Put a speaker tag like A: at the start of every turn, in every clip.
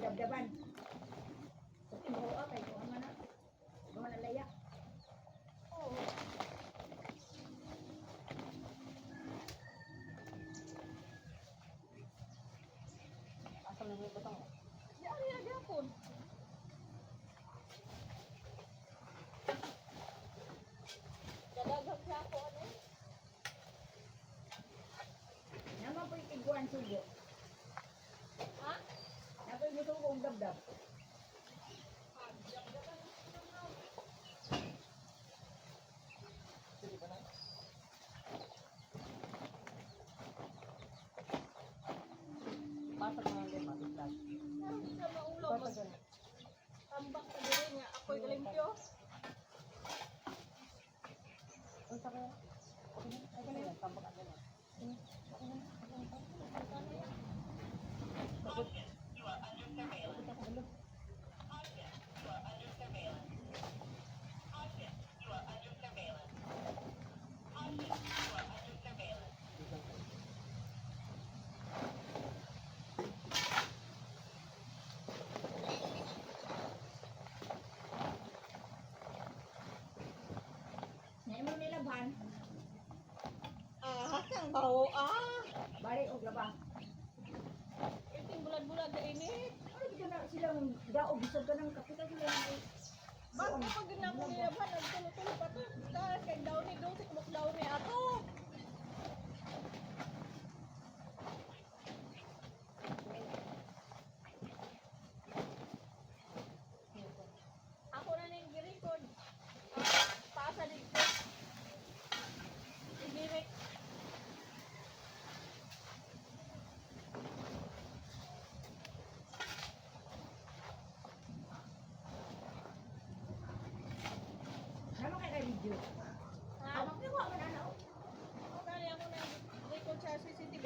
A: dabdaban. Sa timuha kay ko man na. Mga nalaya.
B: Oo.
C: Asa na yung batang?
B: Di ari na gyapon. Kadaghang siya ako ano.
A: Naman po itiguan subo.
B: Ha?
A: Napoy gusto kong dabdab.
C: Sige ba na? Pasag na lang yung mga
B: Naroon siya maulaw mag
C: pasag na.
B: tambak sa diri nga ako'y galimpyo.
C: Ang sa kaya? Okay na? Okay na yan. Tambak ka na. Tapos,
A: Naimo nila ban.
B: Ah, kang baho ah.
A: Bari og labang.
B: Iting bulad-bulad na init.
A: Ano kita na sila mong daog bisag ka ng kapital sila ng
B: Bago pag ginako nila ba nagtulo-tulo pa to. Dahil kay daw ni daw si kumok daw ni ato. Ako na ning girikod. Paasa dito. Igirik.
A: naman kay video.
B: Ha?
A: Tama ko man ano.
B: Ako kani ako na girikod sa CCTV.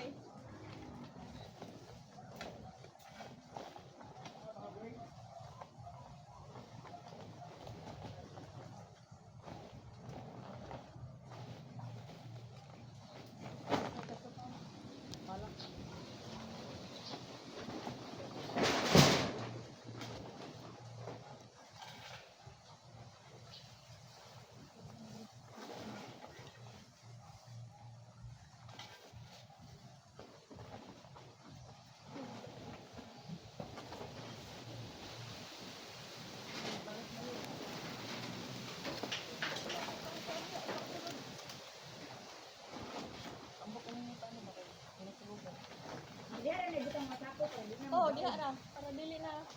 A: Diya ra na butang matapos o di na.
B: Oh, diha ra para dili na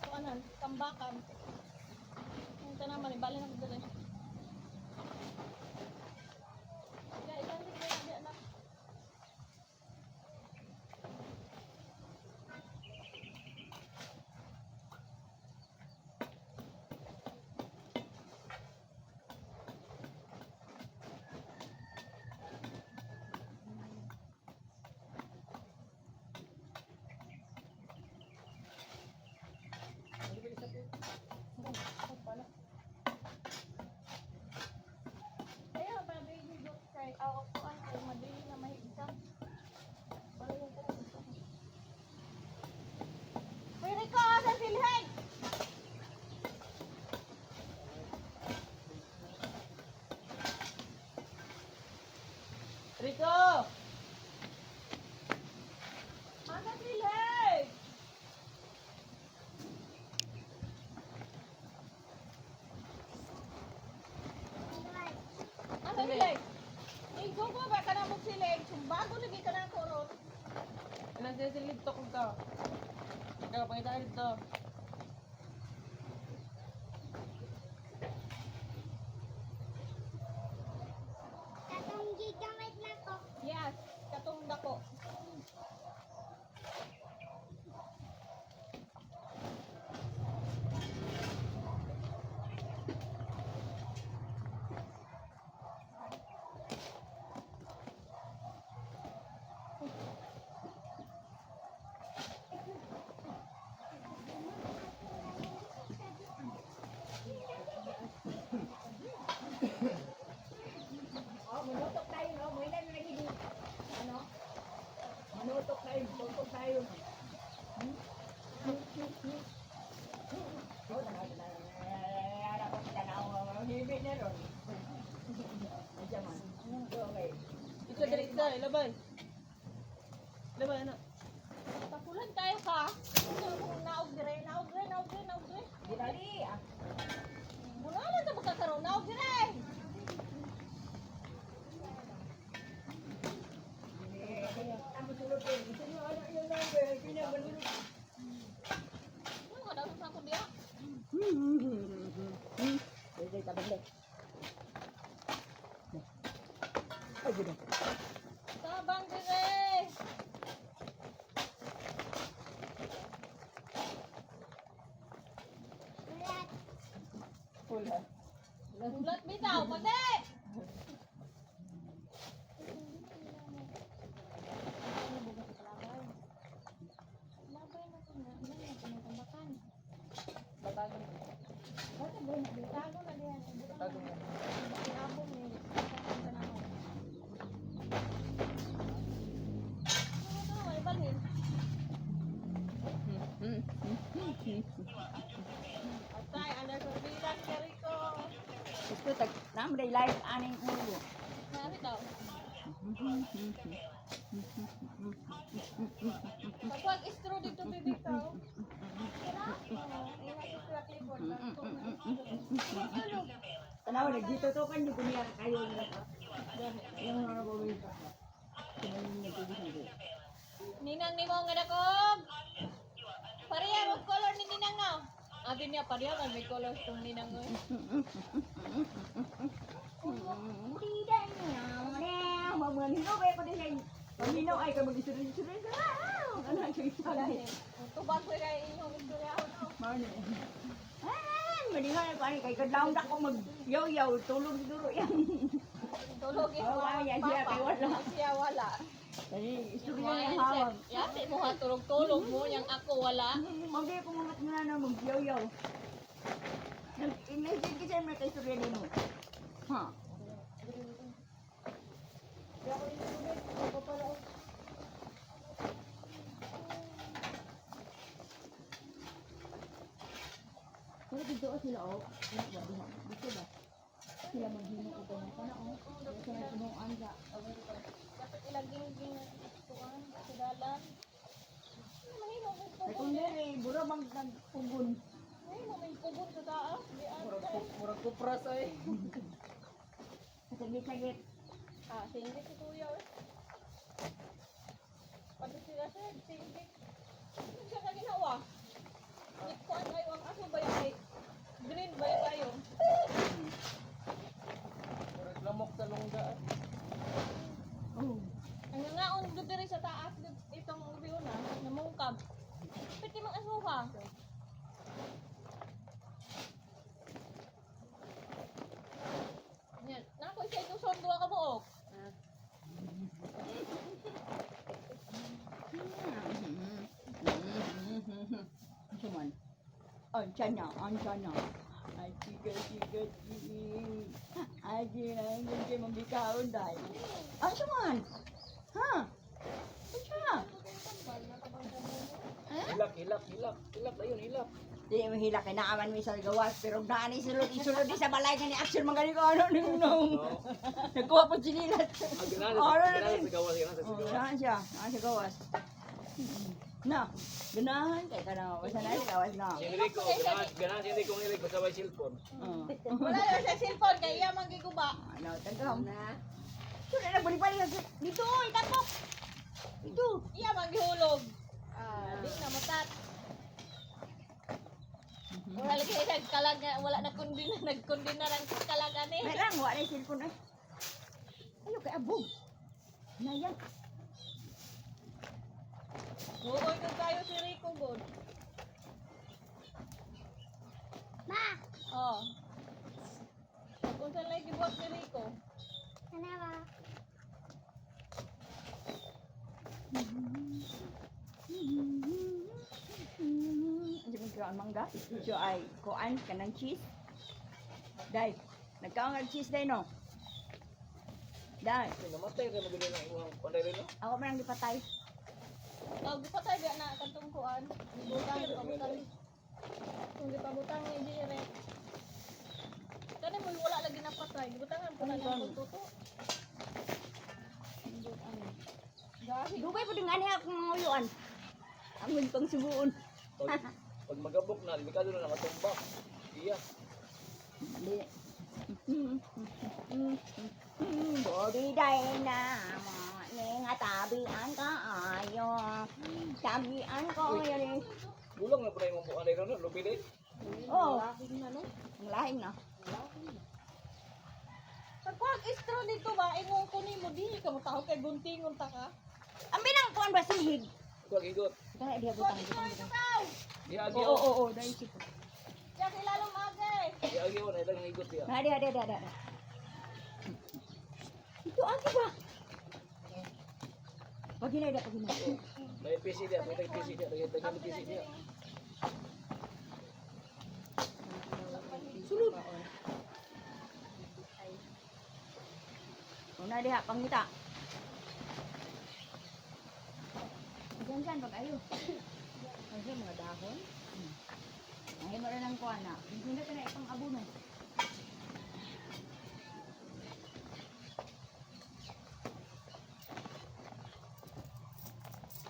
B: kuanan, tambakan. Ang tanaman ibali na ko diri. Ya, isang tigil na diha na. Kaya ba baby dok kay ako kuan kay madili na mahigsa. Para yung talaga. Pwede ko sa silhig.
C: Rico!
B: Asa silhig? Asa silhig? Igo ko ba ka na mo silhig? Sumbago lagi ka na kurot.
C: Ilan siya silid to kung ka? Ikaw, pangita dito.
D: Katong gigamit na ko.
B: Yes, katong dako.
A: Oh, manutok tayo no. Mo ilan na nagidi. Ano? Manutok tayo, tutok tayo.
C: Ito dali isa, labay. Labay anak.
B: Pakulan tayo ka. Naog dire, naog dire, naog dire, naog dire.
A: Ginali ah.
B: Muna lang sa magkakaroon, naog dire.
A: Ang sulod ko. Gusto niyo ano yung number? Kinabalulog.
B: Ano ka daw sa ako diya?
A: Dede tabande. Ay gud.
B: Tabang dire.
D: Ulat.
C: Pula.
B: Ulat bitaw, pati. Labay na ko na, ilan na tinatambakan.
C: Batago.
B: Bakit ba na bitago na diyan?
C: Batago na.
B: Inabong ni. Ano ay balhin? Atay, under surveillance ka Rico.
A: Gusto tag namday live aning ulo.
B: Nari daw. Kapag istro dito bibitaw.
A: Tanaw na dito to kan yung kunya kayo na. Yung mga babae pa.
B: Ninang ni mo nga dakog. Pareha mo color ni Ninang no. Atin niya pareha kan may color tong Ninang oy.
A: Tidak niya. Mamano ba ko din Pamino ay ka mag-isuri-isuri sa. Ano ang salay?
B: Tubag ko kay inyong istorya no.
A: Mano. Mendingan pa ni kay kadlaw na ko mag-yaw-yaw tulog duro yan.
B: Tulog yung
A: Oo, yan siya, kay wala.
B: Siya wala.
A: Kani istorya yang hawag.
B: Yate mo ha tulog-tulog mo yang ako wala.
A: Magay ko mga nga na mag-yaw-yaw. Nag-imagine kasi may kay istorya din mo. Ha. Pero dito sila oh. Dito ba? Sila maghimo ito ng panahon. Sa nagsinuan sa
B: Dapat ilaging tuan sa dalan. Mahimo mo
A: ay kung nere, bura bang nagpugon.
B: Mahimo may kugon sa taas. Di ate.
C: Murag kupras ay.
A: Saglit-saglit.
B: Ah, singgit si kuya eh. Pati sila sir, singgit. Ano siya na ginawa? Ikuan kayo ang aso ba yung ay green ba yung kayo?
C: Murag lamok sa lungga.
A: Oh.
B: Ang nangaon doon diri sa taas itong view na, namungkab. Pwede mang aso ka. Yan, nako siya ito sondo ka buok.
A: Cuman. Ancana. Ay, sigat. Ay, ginang kayo mambikaon dahil. Cuman. Ha? Ancana.
C: Hilak ayun, hilak.
A: Di mo hila kay naaman mi sa gawas pero naani sulod di sa balay nga ni action mga ko ano ning nung. Nagkuha po sinilat.
C: Ganahan sa gawas, ganahan sa
A: Oh,
C: gawas.
A: saan siya? Saan siya gawas? Na, ganahan kay kana wasa na siya gawas na.
C: Si Enrico, ganahan si Enrico ng Enrico sabay cellphone.
A: Oh.
B: Wala daw sa cellphone kay iya man giguba.
A: Ano, tangkam na. Sudah na balik-balik dito, itapok. Ito.
B: Iya man gihulog. Ah, di na matat. Wala lagi nagkalag wala nagkundin na lang kalag ani.
A: May lang wala yung cellphone ay. Ayo kay abog. Na yan.
B: Huwag ko tayo si Rico God.
D: Ma,
B: Oh. Kung saan lang gibuhat si Rico.
D: ano ba?
A: Hindi mo kailangan mangga. So ay, kuan ka ng cheese. Day, nagkaon ng cheese day no? Day,
C: Namatay rin mabili ng uwang panday rin, no?
A: ako man ang dipatay.
B: Oh, gipatay ba na katong kuan? Butang pabutang. Kung di pabutang ni dire. Kani mo wala lagi na patay. Gibutangan ko na ng tuto. Gahi.
A: Dugay po din ani akong mga uyuan. Ang pang subuon.
E: Pag magabok na, delikado na nakatumbak. Iya.
A: Body day na nga tabian ka ayo. Tabian ko yun.
E: Gulang na po na yung mukha na yun, lupilin.
A: Oh,
C: Lahing na, no?
A: ang lahing na.
B: Pagkuhan extra dito ba, imong kunin mo di ka mo tao kay guntingon ta ka.
A: Ambi nang kuan ba sinhig?
E: Ito ang higot.
A: Kaya dia
B: Kuhan
A: butang.
B: extra ikaw.
E: Iagi
A: Oo,
E: o.
A: oo, oo, dahil sipo.
B: Diyan kilalo magay.
E: Iagi o, naitang higot niya.
A: Ada. Itu aki ba? Pagi na, pagi na.
E: May PC dia, may PC dia, may PC dia.
A: Sulod. Una diha pangita. Diyan pag ayo. Kasi mga dahon. Ay mo rin ang kuha na. Hindi ka na ipang abono.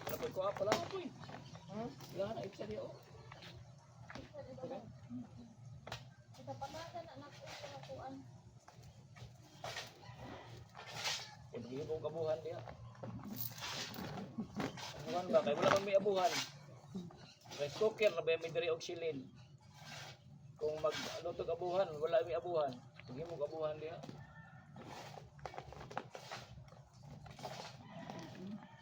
E: Dapat ko apa lang po eh. Wala na, itsa dia o.
B: Kita patakan anak ko sa kuan.
E: Hindi mo kabuhan dia. Abuhan ba? Kaya wala kang may abuhan. Rice cooker na ba may diri oxylin. Kung maglutog abuhan, wala may abuhan. Hindi mo kabuhan dia.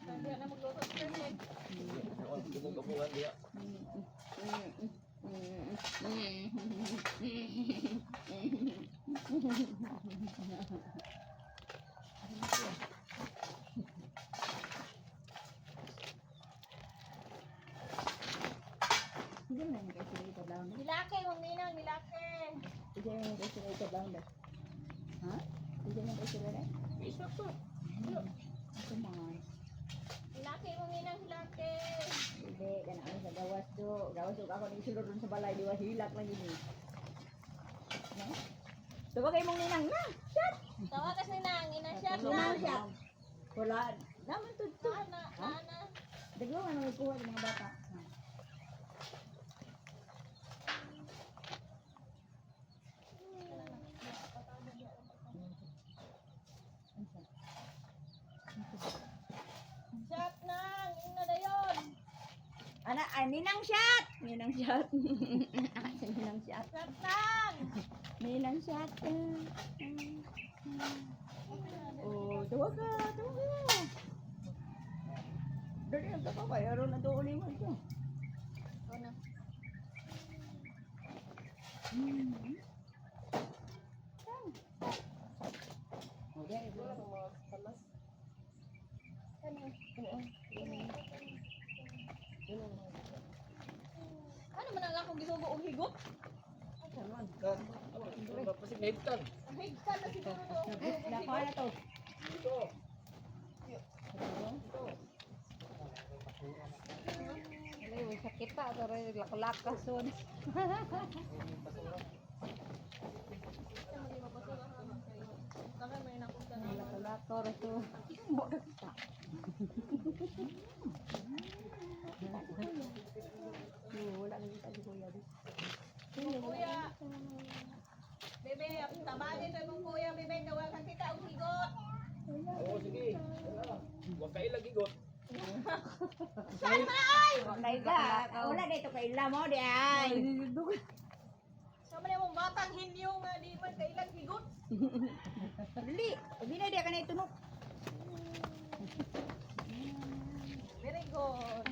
B: Hindi na magluto sa perfect.
E: Hindi mo kabuhan dia.
A: Hindi mo na kasi ito down.
B: Nilaki mong ninang, nilaki.
A: Hindi mo na kasi ito down. Ha? Hindi mo kasi ito down.
E: Isa pa.
A: Come on.
B: Nilaki mong ninang, nilaki.
A: Hindi, ganaan sa gawas do. Gawas do ako ni sulod dun sa balay, di ba hilak lang yun eh. No? Tawag kayo mong ninang na. Shot!
B: Tawagas ninang, ina-shot na.
A: Ninang shot. Wala. Naman to to.
B: Ana.
A: Daglo nga nang ikuha ng mga bata.
B: Shot na, ina dayon.
A: Ana, ninang shot! Ninang shot. Ninang shot.
B: Shot na.
A: Ninang shot. Oh, tawag ka. Dali ang kapapayaro na doon mo ito.
B: Ano? Ano man ang akong gisugo og higot?
E: Pasig na higtan.
B: Higtan na siguro to.
A: Nakuha na to.
E: Ito.
C: Ay, sakit pa. Ito rin, lakas son.
B: Kami may nakunta na.
C: Lakas ito.
A: Wala na kita di kuya.
B: Kuya. Bebe, tabali to mong kuya, bebe, gawa ka kita og higot.
E: Oo, sige. Huwag kayo lagi got.
B: Saan man ay?
A: Wala dito kay ila mo di ay.
B: Sa man mong batang hinyo nga di man kailang higot.
A: Dali, abi na dia kanay tunok.
B: Very good.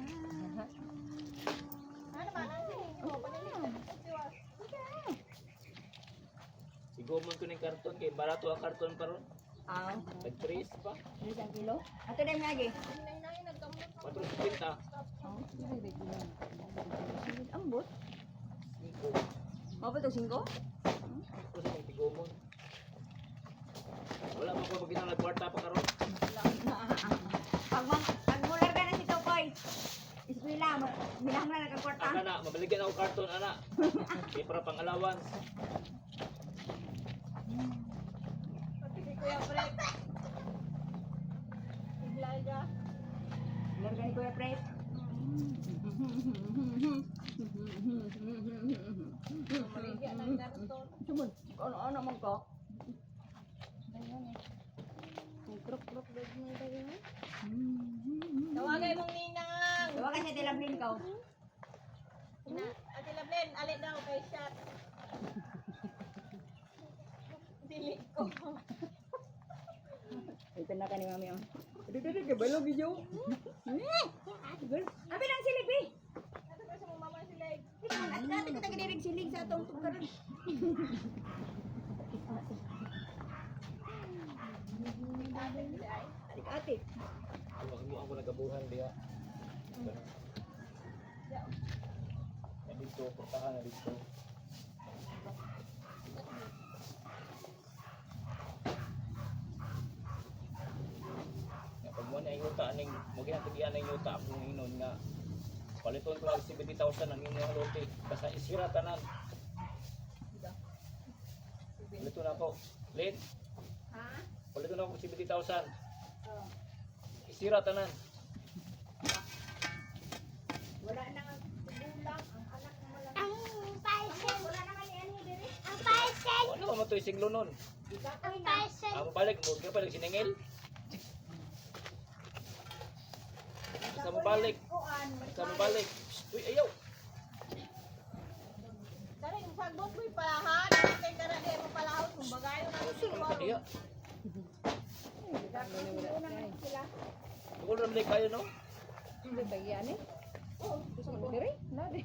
B: Ano man ang hinyo? Panalit ka sa
E: Sigumon ko ng karton kay barato ang karton paron.
A: Aw,
E: Nag-trace pa.
A: 1 kilo. Ato dai lagi.
B: Hinay-hinay nagkamot.
E: 450.
A: Ambot.
E: Iko.
A: Mo ba to 5?
E: Ako sa may tigumon. Wala mo ko magkita nagkwarta pa karon.
A: Pag mular ka na si Tokoy. lang. Minahanglan na kang kwarta.
E: Ana, mabaligyan ako karton, ana. Di para pang allowance.
B: Pati si Kuya Fred. Iglay ka.
A: Meron ka ni Kuya Fred?
B: Maligya ng karton.
A: Sumon, ano man ka?
B: Tawagay mong ninang.
A: Tawagan siya tilablin ka.
B: Na, Ate Lablen, alit daw kay shot. Dili ko.
A: Ito na ka ni mami. Aduh, kabalog iyo. Abi lang silip eh.
B: Ano ba sa mong mama sila?
A: Dati ko taga-dirig silig sa atong tungkaran. Adik-adik.
E: Ako nagabuhan diya. Na dito, portahan na dito. Pag mo na yung yuta, mo ginatigian ng yuta akong inon nga. Paliton ko lang 70,000 ang inyong lote. Basta isira tanan. Paliton ako. Late.
A: Ha?
E: Paliton ako 70,000. Isira tanan.
A: Wala na ang gulang, ang anak na malaki.
D: Ang parcel.
A: Wala naman ni Ani diri.
D: Ang parcel.
E: Ano mo to ising lunon?
D: Ang parcel.
E: Amo balik mo kaya balik siningil. Sa mo balik. Sa mo balik. Uy, ayaw.
B: Dari yung sagbot mo'y palahan. Kay kara di mo palahot. Kung bagayo na
E: Ano sino ka diya? Tukol ram kayo no?
C: Hindi bagian eh. Gusto mo diri? Nadi.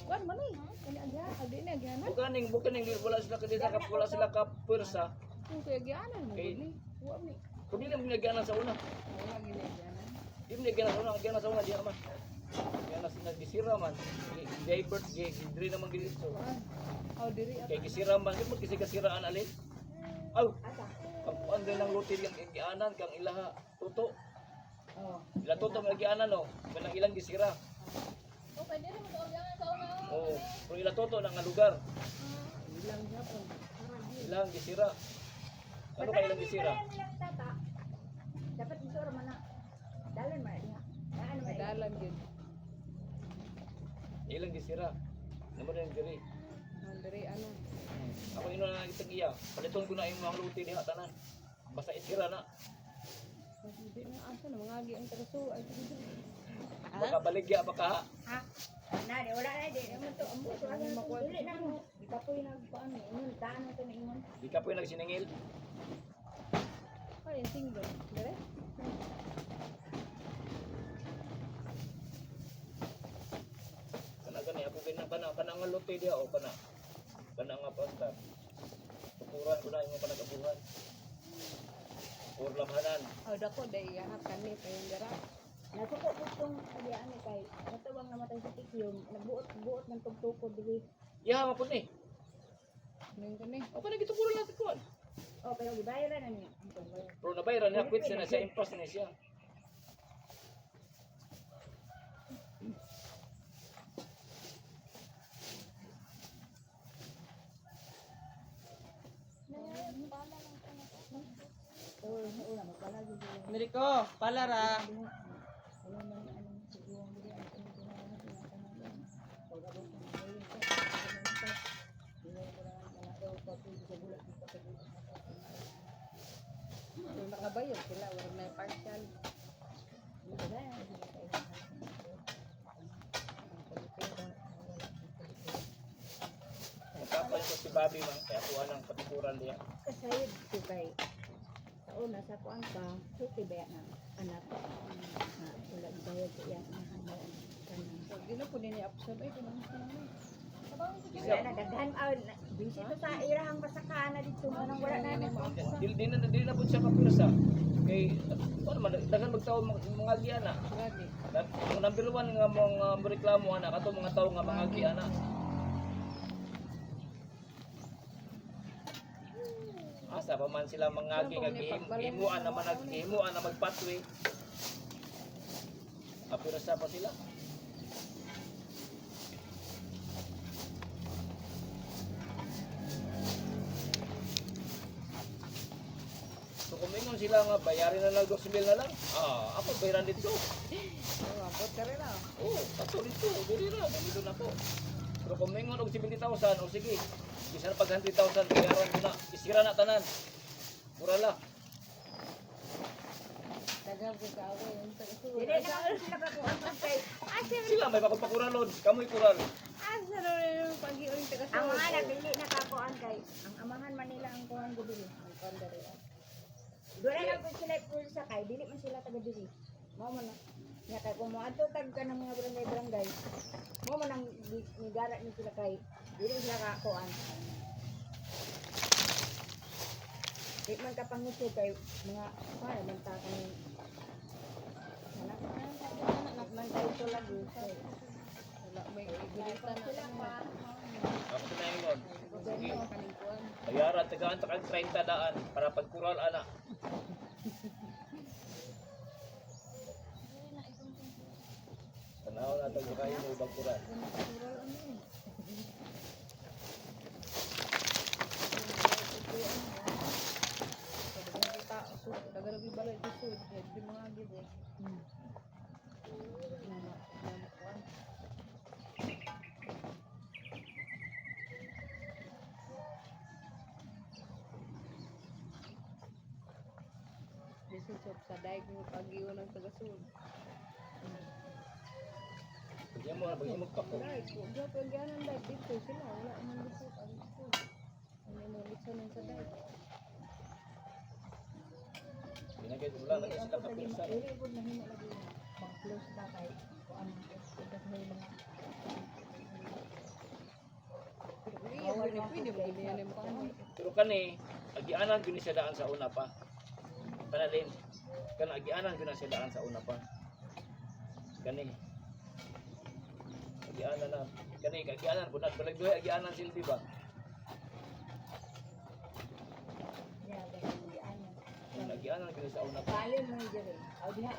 C: Wan man eh. Ani agya, adi na agyanan.
E: Bukaning wala sila kadisa kap wala sila ka pwersa.
C: Kung kaya agyanan mo
E: Okay.
C: guli. Wa mi.
E: Kung di lang ginaganan sa una.
C: Wala gini agyanan.
E: Di mo ginaganan sa una, ginaganan sa una diya man. Kaya nagisira man. Divert gidri naman ginito.
C: Aw diri at
E: Kay gisira man, di mo kasi kasiraan alin. Aw. Ang kuan din ng lutir yung igianan kang ilaha tuto.
A: Oh.
E: Ila tuto ng igianan no. Kanang ilang gisira.
B: O pwede rin mo organan sa una.
E: Oo. Pero ila tuto na nga lugar.
C: ilang gyapon.
E: Ilang gisira. Ano kay ilang gisira?
A: Nilang tata. Dapat isura man na. Dalan man niya. Ano man.
C: Dalan gyud.
E: Ilang gisira. Naman yung diri.
C: Ang diri ano.
E: Ako ino na itag iya. Paliton ko na yung mga luti diha tanan. Basta isira na.
C: Hindi na asa na mangagi ang tagaso ay diri.
E: Baka baligya pa ka.
A: Ha? Na, di wala na di. Naman to amo to ano makuha. Dili na mo. Di ka po nagpaano. Ingon taan to na ingon.
E: Di ka po yung nagsiningil.
C: Ay single. Diri.
E: Kana gani ako kana nga luti diha o kana. Kana nga pasta. Tukuran ko na yung mga panagabuhan. Or lamhanan.
C: Aw dako day yahat kani pa yung dara.
A: Nasuko ko tong agyaan ni kay natawang namatay sa tikyom. Nagbuot ng tugtukod dili.
E: Ya mapun ni.
C: Ning kani.
E: O kana gitukuran natin kuan.
A: Oh, pero gibayaran na niya.
E: Pero nabayran niya quit siya na siya impas na siya.
C: Miriko, palara. Kung nakabayad sila, wala may partial.
E: Nagkapal ko si Bobby man kaya kuha ng patikuran diya.
A: Kasayod ko kay sa una sa kuan ka, suki ba na anak. Ha, wala bayad ko yan ang kanang.
C: So, di na po niya absorb ay ganun sa mga.
A: Wala na daghan busy to sa irahang masakana dito nang wala na na.
E: Di na po siya kapirsa. Kay ano man daghan magtawo mga giana.
C: Lagi.
E: Ang number 1 nga mga reklamo ana kato mga tawo nga mga giana. Asa pa man sila mangagi nga gihimuan na magpatwi. Apirasa pa sila. So kumingon sila nga, bayarin na lang 2,000 na lang. Ako bayaran dito.
C: Oh, ambot ka rin ah.
E: Tato dito, dili na, dito na po. Pero kumingon og 70,000, o sige, isa na pag 100,000, bayaran ko na. Isira na tanan. Mura lang.
C: Tagaw ko ka ako yung taga-suod.
A: Dili na ako sila kakuan pa kay.
E: Sila may pakuralon, kamoy kural.
C: Asa na rin yung pag-iyon yung taga-suod.
A: Ang mga anak dili nakakuan kay. Ang amahan man nila ang kuan gubili.
C: Ang kanda rin ah.
A: Dura na ko sila pulsa kay dili man sila taga diri. Mao man na. Nya kay kung moadto tag ka ng mga barangay. Mao man ang nigara ni sila kay dili man sila kakuan. Di man ka pangusod kay mga para man ta kani. Anak man tayo to lagi.
C: Wala may ibilitan na lang pa.
E: Ako na ingon. Sige,
C: Gobyerno kanikuan.
E: bayaran tagaan takag 30 daan para pagkural ana. Tanaw na tag kayo mo pagkural.
C: Dagan lagi balay susud, di mga gid eh. Bisusok sa daig mo pag-iwan ng taga-sud.
E: Bigyan mo, bigyan mo pa ko.
C: Daig, kung diya pagyanan daig dito sila, wala nang lisod ang sud. Ano mo lisod ng sa daig.
E: Binagay wala na sila kapirsa.
A: Dili pud nahimo lagi na. Pang-close na kay kuan kita sa mga
C: Pwede mo ganyan yung mga
E: Pero kani, agianan gyud ni siya daan sa una pa. Kanalin. Kana agianan gyud na siya daan sa una pa. Kani. Agianan na. Kani agianan kun nagbalag duhay agianan silbi ba? Agianan gyud sa una pa.
A: Palim mo diri. Aw diha.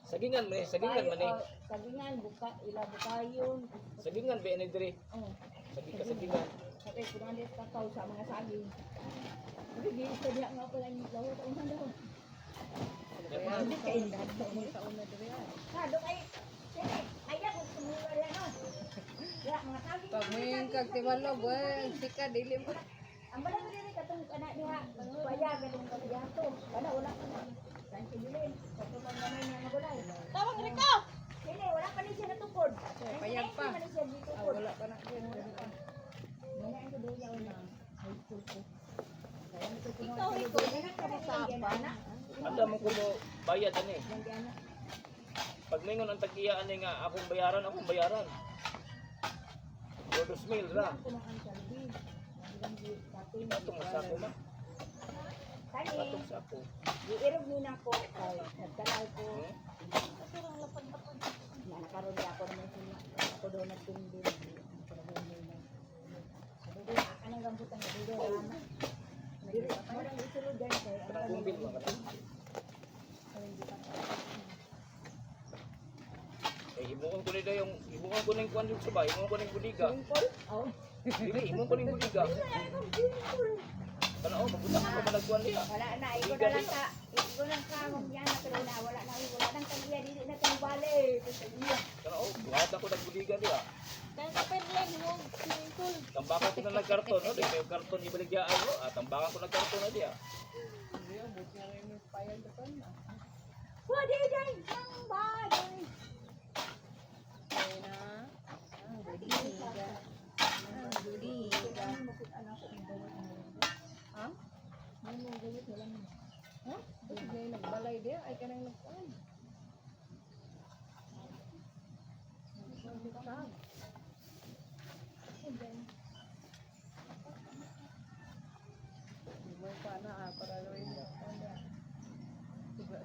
E: Sagingan man eh, sagingan man eh.
A: Sagingan buka ila bukayon.
E: Sagingan ba ni diri?
A: Oh.
E: Sagingan.
A: Sakay kuno dit kakao sa mga saging. Hindi di sa diha nga pala ni lawo ta unhan daw. Hindi kay indad
C: sa una diri ay.
A: Kado kay sini. Aya ko sumura yan no. Ya mga saging.
C: Pag mo yung kagtiwalog, ang sika dili mo.
A: Ang bala mo diri katong kana diha. Paya ganung kaliyato. Kana wala pa na. Kan sigilin. Katong gamay nga magulay.
B: Tawag Rico!
A: Sini wala pa ni siya natupod.
C: Payag pa.
A: Wala siya dito.
C: Wala pa na din.
A: Wala ang duya na. High school ko.
B: Ikaw, Rico,
A: Ganun ka na
B: Sapa.
E: Anda mo kuno bayad ani.
A: Yan diyan.
E: Pag mingon ang tag-iya ani nga akong bayaran. Dos mil ra.
A: Kumakan sa libi.
E: Atong sako ma.
A: Kani,
E: Atong sako.
A: giirog ni nako kay nagkalay ko. Na nakaroon di ako naman sila. Ako daw nagtindi. Sabi ko, anong gambutan na dito? Dili, marang isulod dyan kay ang
E: Kanang kumbil mga kana. Imuon ko nila yung imuon ko ning kuan yung subay, imuon ko ning budiga.
A: Singkol? Oh.
E: Dili, imuon ko ning budiga. Kana mabuta ko managkuan niya.
A: Wala na, iko na lang ka. Iko lang ka, mamyan na pero na wala nang tagiya dili na tong balik.
E: Kana buhat ako nag budiga niya.
B: Kaya sa pedlag mo, swimming pool.
E: Tambakan ko na nagkarton, no? Dili yung karton ibaligyan ko. Tambakan ko nagkarton na diya.
C: Hindi, buti na rin yung payag doon na.
A: Pwede dyan, ang bagay.
C: Kaya na. Ang budiga. Ang budiga. Ha? Ha? Hindi nagbalay dia. Ay ka nang nagpaan. Nagpaan. May pa na para gawin mo.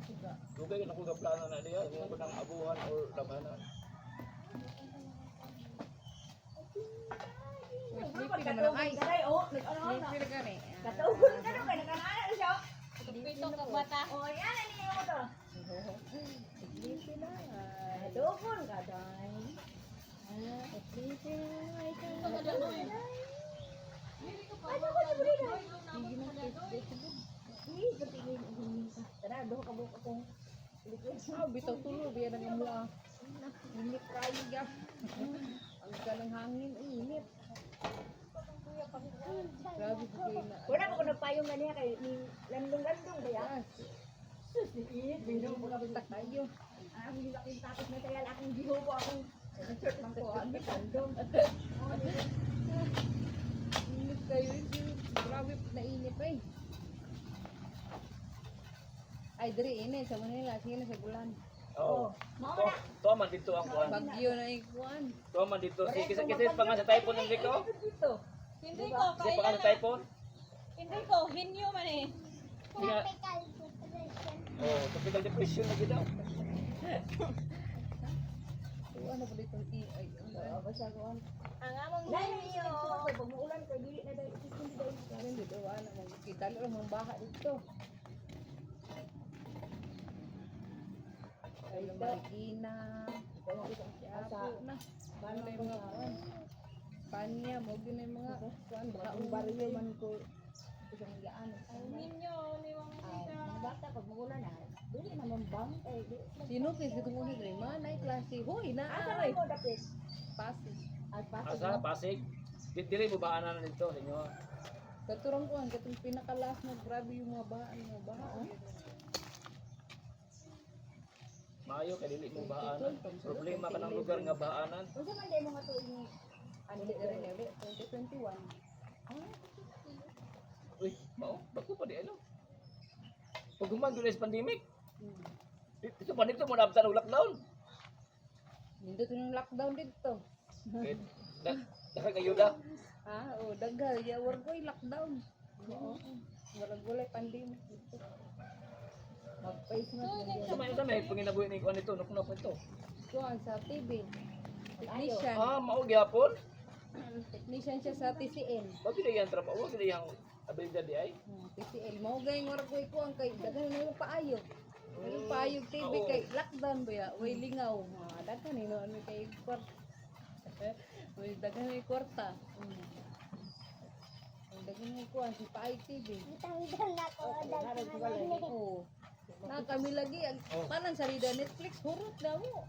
C: Siga.
E: Dugay na ko ga plano na diya, imuon ko nang abuhan or labanan.
C: Sleepy naman ang ice.
A: Oh, nag-ano na.
C: Sleepy na gani.
A: Katuhon ka na ba? Nagkanaana na siya.
B: Pito ka bata.
A: Oh, yan, ano yung to?
C: Sleepy na.
A: Adobon ka, day. Sleeping like a ano ko si Brina? Hindi na Hindi, patingin ang hingin ka. Tara, doon ka buka kong liquid.
C: Bitaw tulo, biya na nga mula. Init kayo ya. Ang ganang hangin, init. Grabe ko kayo na.
A: Wala ko nagpayong na niya kay landong-landong ba yan? Sus, init. Binong mo ka basta tayo. Ang laking tapos na tayo, aking gihubo akong shirt man ko. Ang landong.
C: Init kayo, grabe nainit pa eh. Ay, diri init sa Manila, sige na sa Bulan.
E: Oo.
A: Mao na.
E: Tuwa man dito ang kuhan.
C: Bagyo na ikuan.
E: Tuwa man dito. Si kisakit pa nga sa typhoon ng Rico.
A: Dito.
B: Hindi ko,
E: Kasi pa nga
B: kaya
E: sa typhoon.
B: hindi ko, hinyo man eh.
D: Tropical depression.
E: Oh, tropical depression na gito.
C: Ano ba dito? Ay,
A: Basta ko ang
B: Ang among
A: Dahil
B: hinyo.
A: pag umuulan kay dili na dahil hindi dahil.
C: karin dito, ano, magkita lang ang baha dito. Ay, Marikina. Siapo na. Ano na yung mga kuan? Panya, mo yun na yung mga kuan.
A: Ang baryo man ko isang gaan.
B: Ang hinyo, ni Wang
A: Mga bata pag umuulan na, dili naman bang kay di.
C: Sino kaya dito muna rin? Manay, klase. Hoy,
A: Asa
C: naaray.
A: mo dapit?
C: Pasig.
A: At pati
E: Asa, Pasig. Dili mo ba na dito sa inyo?
C: Katurang kuan, katong pinakalas na grabe yung mga baha. Mga baha.
E: Maayo kay dili mo baanan. Problema ka ng lugar nga baanan.
A: unsa man day mga tuig ni
C: Ano di rin, 2021.
E: Uy, mao, bako pa di ano. Pag human doon sa pandemic, dito pa dito mo nabtan og lockdown.
C: Nindot yung lockdown dito.
E: Eh, Daghang ayuda.
C: O, dagal. Yawar ko yung lockdown. Oo. Warag gulay pandemic dito. Mag-face mask.
E: Sa may panginabuhi ni kuan ito, nuknok ito.
C: Kuan sa TV. Technician.
E: Ah, mao gyapon.
C: Technician siya sa TCL.
E: Bakit yan trabaho? Bakit yang abilidad di ay?
C: TCL. Mau gay warag ko ikuan kay daghan na yung paayo. Yung paayo TV
E: Oo.
C: kay lockdown ba ya? Way lingaw. Daghan ni ano kay kwarta. Way daghan ni kwarta. Daghan ni kuan si paayo TV.
D: Tanggal na ko. Dagdag
C: Oo. Na kami lagi
E: Oh.
C: panan sa rida Netflix hurot na mo.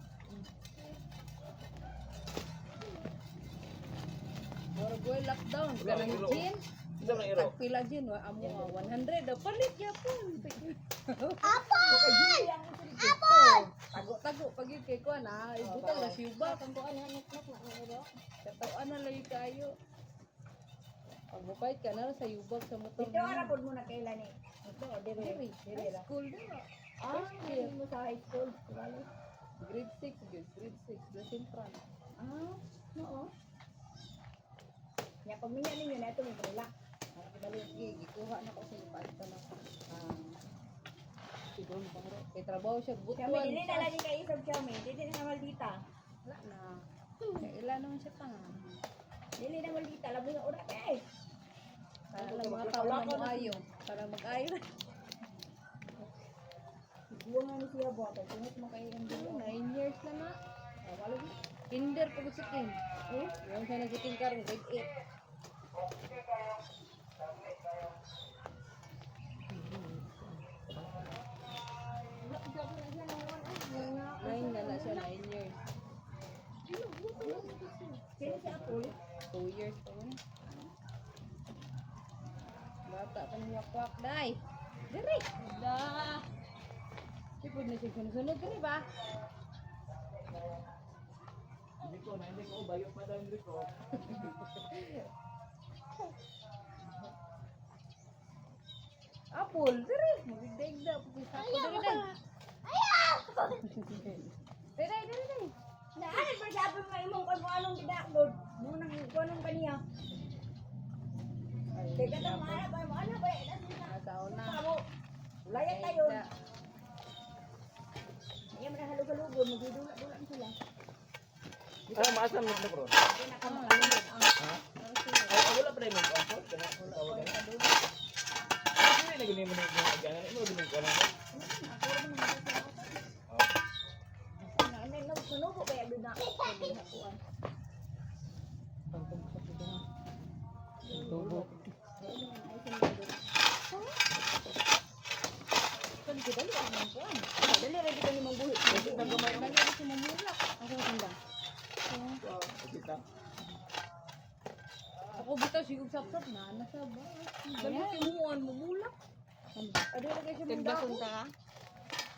C: Warag ko lockdown kanang
E: Iro.
C: gin.
E: Isa man iro.
C: Pila gin wa amo 100 daw palit yapon. Tago pag yun kay kuan ibutang na siuba kang kuan katawan na lagi kayo. Pag mupait ka na sa yubag sa motor.
A: Dito ara pud mo na kailan ni. Ito dire. Dire
C: High
A: ra.
C: school na.
A: Hindi mo sa high school. Wala.
C: Grade 6 yun, grade 6, the Sintran.
A: Oo. Ya pag minya ninyo na ito mo pala.
C: Sige, gikuha na ko sa ipait ka na. Siguro mo pang kay trabaho siya,
A: Kami
C: butuan.
A: dili na lagi kay isog kami. Dili na maldita.
C: Wala na. Kailan naman siya pa nga.
A: Dili na maldita labi nga ora kay.
C: Para lang mga tao na mag-ayo. Para mag-ayo na.
A: Buwan nga ni siya bo. Tungot mo kay ang dulo.
C: 9 years na na. Wala ba? Kinder po sa king. Yung siya nag-king karon grade 8. Nine na siya, 9 years.
A: Sino si Apol?
C: 2 years pa mo. Bata pa niya kwak, day. Diri.
B: Da.
C: Sipod na siya sunod diri ba?
E: Hindi ko bayot pa daw hindi ko.
C: Apol, diri. Magigdaig-da. Apol, diri, day. Diri, diri, diri.
A: Naanin pa sabi mo imong kung anong gidakdod. Mo nang kunong kaniya. Kaya katong mahanap ay mo ano ba?
C: Asaw na.
A: Amo. Layat tayo. Iya man halug-halug magdudula-dula sila.
E: Ah, maasam mo bro. Ay, wala pa rin mo ako. Kana tawagan. Hindi na gani mo na gani mo gani ko na.
A: sunubo kaya doon na.
B: Hapuan.
C: Tubo.
B: Kan dali ang mga kuan.
A: Dali ready ka ni mong buhi.
C: Tagamay na.
B: Dali si mamulak.
A: Ako tanda.
E: Kita.
C: Ako bitaw sigog sapsap na nasa ba. Dali timuan mamulak.
A: Adi ra kay mong
B: Tigbason
A: dako.
B: ka.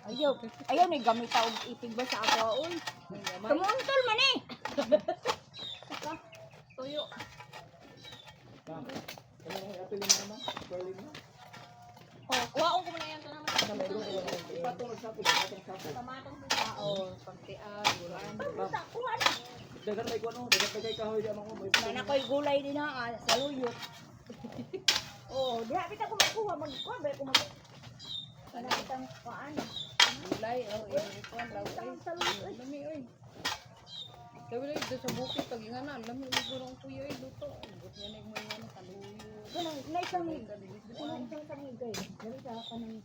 A: Ayaw. Ayaw ni gamit ta og itig ba sa ako oy. Kamuntol man eh.
B: Tuyo.
E: Ano yung apel mo naman? Berlin mo?
B: Oh, kuwaon ko na yan to naman.
E: Ipatong sapo.
B: Tamatong sa
C: Tao, pagtian, bulan.
E: Dagan may kuno, dagan may kay kahoy di amang mo.
A: Mana ko'y gulay din ha, sa luyot. Oh, diha kita ko makuha magkuha ba ko mag. Ana kitang kuan.
C: Gulay, oh, ikuan law ay. Lami oy. Sabi lang dito sa bukid pag ingana, lami mo gurong kuya ay luto. Gut niya na yung mga ano kaluyo.
A: Kanang naisangig. Kanang isang sangig kay. Dali sa kanang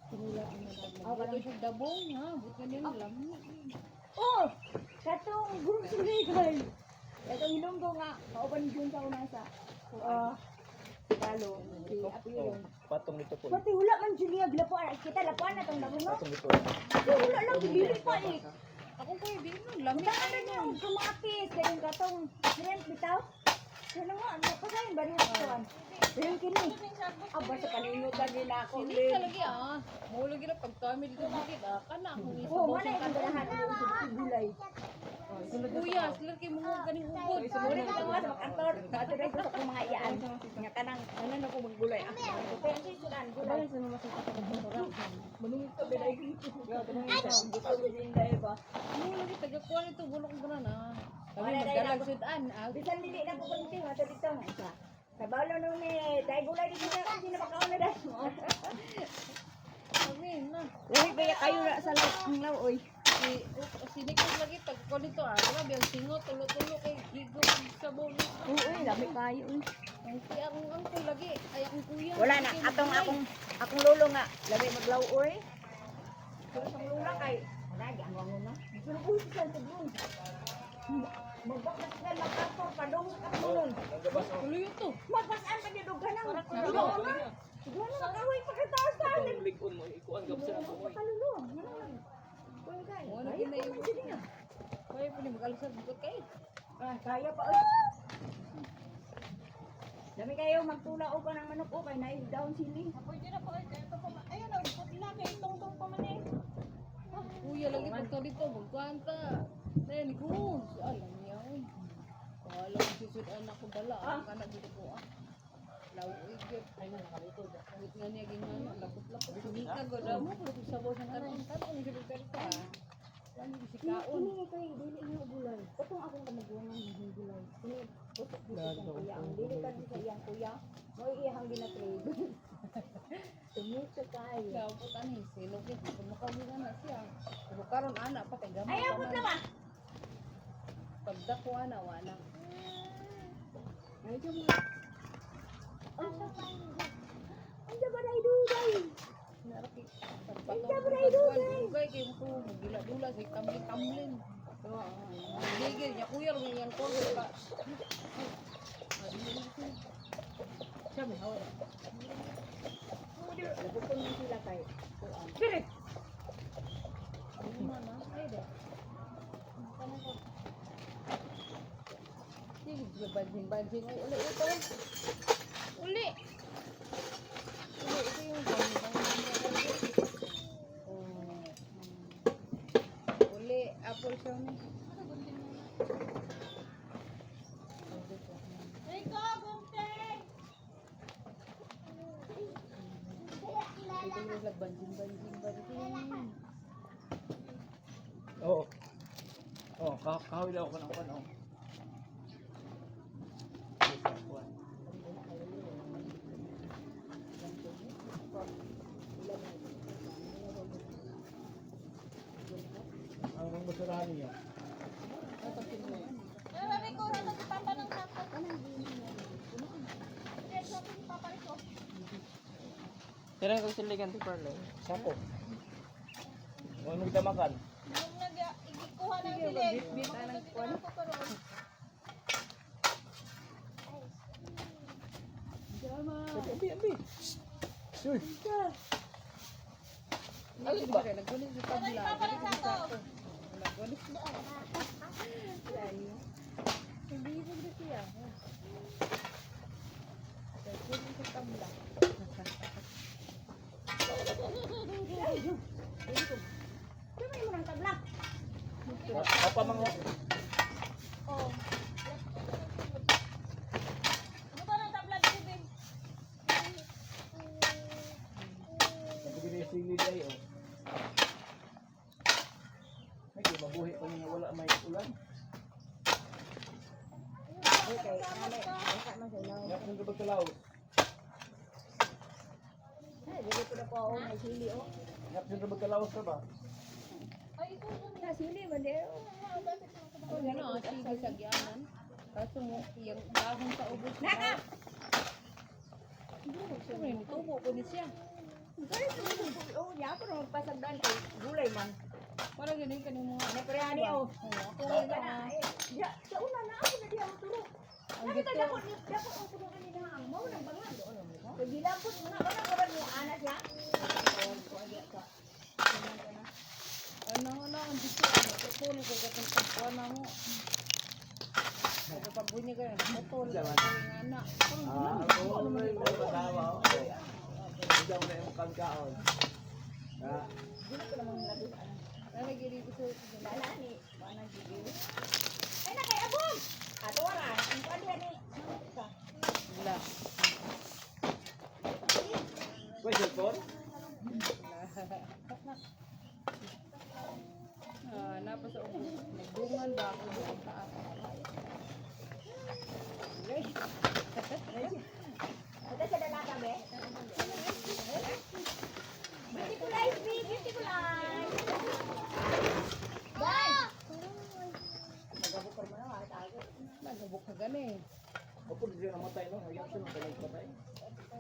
A: sinula ang
C: Ah, bato siya dabong ha, but nga niya lami.
A: Oh, katong gurong suligay. Katong hilonggo nga kauban dun sa una sa Galo, si Apilong.
E: Patong nito po.
A: Pati wala man Julia glapuan kita lapuan na tong dabo no.
E: Patong nito.
A: Wala lang dili pa eh.
C: Ako kuya di no, lami.
A: Buta ano niya og kumapis kayong katong rent bitaw. Ano nga ano pa sa bari kuan. Pero kini. Aba sa kalingutan din ako.
C: Hindi talaga ah. Mo lagi na pag kami dito bukid ah, kana akong isa
A: Oh,
C: mo
A: wala yung ganahan yung gulay.
C: kuya, sila kay mo ganing ubod.
A: Wala ka nga sa makantor. Katuloy ko sa kong mga iyaan. Nga kanang ano na ko maggulay. Kaya ang sisudan, gulay.
C: Manungit ka bilay dito.
A: Gusto ko din dahil ba?
C: Mo lagi taga kuan ito bulok ko na. Kami
A: Wala dahil
C: magdalag
A: ako.
C: sudan ah.
A: Bisan dili na ko kunti. Mato dito nga isa. Sa balo nung ni dahil gulay dito na kasi na makaon na dahil mo.
C: Kami na.
A: Lahi ba kayo na sa ang lawoy?
C: Sinikot lagi pag kuan ito ah. Grabe ang singot tulo-tulo kay higo sa bolo.
A: Oo, dami kayo.
C: Ang akong angko lagi ay akong kuya.
A: Wala na akong lolo nga labi maglawoy. Pero sa lula kay lagi ang wangon na. Pero uy sa tablon. Magbaklas ka magkapor padong sa kapulon.
E: Nagabas mo.
C: Tuloy ito.
A: Magpasan pa niyo ganang. Lolo na. Siguro magaway pagkataas sa akin.
E: Ang likod mo, ikuan ka sa ako.
A: Kalulu. Kuan kay.
C: Wala
A: Kaya
C: gina yung niya. Kaya po ni mag-alasag bukod kayo.
A: Kaya pa. Oy. Dami kayo magtula o ka ng manok o kay na down sili.
B: Pwede na po ito pa. Ayun na, putla kay tungtong pa man eh.
C: Kuya lagi pagka dito, magkanta. Nayan ko. Alam niya oy. Wala ko susudan ako bala. Ang kana dito ko ah. Law igit. Ay na nakalito. Wait nga niya ginano. Lapot-lapot. Sumika ko daw mo. Pero sa boss ang karon. Tanong siya perta. Yan yung sikaon.
A: Ini kay dili niyo gulay. Katong akong kamaguan ng gulay. Ini busok dito sa kuya. Ang dili ka sa iyang kuya. Mo iyang gina-trade. Tumuto kayo.
C: Kaya po tani. Sino kit. Kung makabuga na siya. Pero karon anak pa kay gamay.
A: Ayaw ko ba?
C: Pagdako ana wala.
A: Ay mo. Ang ba na iduday?
C: Naraki.
A: Ay, bray, dugay.
C: Dugay kay mo gila-dula sa kamli-kamlin. Gigil niya kuya ro yang ko ka. Sabi hawa.
A: Nagpupun mo sila kay. Dili.
C: Ano na? Ay da. Sige, banjing-banjing. Ay, uli ito. Uli. Uli, ito yung banjing. Uli, apple siya ni.
B: Rico, gunting!
C: Ito yung banjing-banjing.
E: Oo. Oh, kahoy daw ako ng kuan oh. Ang basurahan niyo.
B: Pero Rico, ano si Papa ng sapo? Yes, sapo si Papa Rico.
E: Kailan ko siligan ti Parlo? Sapo. Ano kita makan?
B: Nung nag-ikuha
C: Sige, magbit-bit anang kuwan.
B: Ako karon.
C: Salamat.
E: Abi. Uy.
C: Alin ba? Nagkulit sa tabla.
B: Papalit sa ako.
C: Nagkulit. Hindi ko siya. Nagkulit sa tabla.
A: Ano mo ng tabla?
E: Apa mga
B: Oh. Ano ba ng tabla dito, babe?
E: binisigil ay oh. Ay, mabuhi pa niya wala may ulan.
A: Okay, nalay. Basta man sa ilaw.
E: Yak nung gabag talaw.
A: Ay, dili ko na po ako may sili oh.
E: Yak nung gabag talaw ka ba?
B: Ay, ito.
A: Na sili ba di?
C: Kung ano, sige sa gyanan. Kaso mo, yung dahon sa ubos.
A: Naka.
C: Siyempre, nitubo ko ni siya.
A: Ganit mo oh, ya ko na magpasagdan kay gulay man.
C: Para ganun ka mga...
A: Ano pa yan oh.
C: Ako
A: Kung
C: nga
A: na ya, sa una na ako na di ako turo.
C: Ang
A: Ano
C: gito.
A: ka dapat ako turo kanina ang mo nang bangan do ano mo. Kay gilapot mo na wala ka mo anak ya.
C: Ano, ang dito. Tutulog ko katong pagkuhan na mo. Pagpabunyi ka yun. Tutulog ko yung anak.
E: Oo, may kasama oh. Hindi mo na yung kangkaon.
A: Dili ko namang labis ano.
C: Ano dito sa...
A: Lala ni mana gigil. Ay na kay abong. Ato ra, ang pwede ni.
C: Wala.
E: Kuy, cellphone?
C: Napa sa ubos. Nagbungan ba ako doon sa akin?
A: Ito sa dalaga be. Beautiful eyes, be beautiful eyes. Bye. Nagabukar mo na mga tago.
C: Nagabok ka gani.
E: Opo, di siya namatay no? Hayang siya nang patay.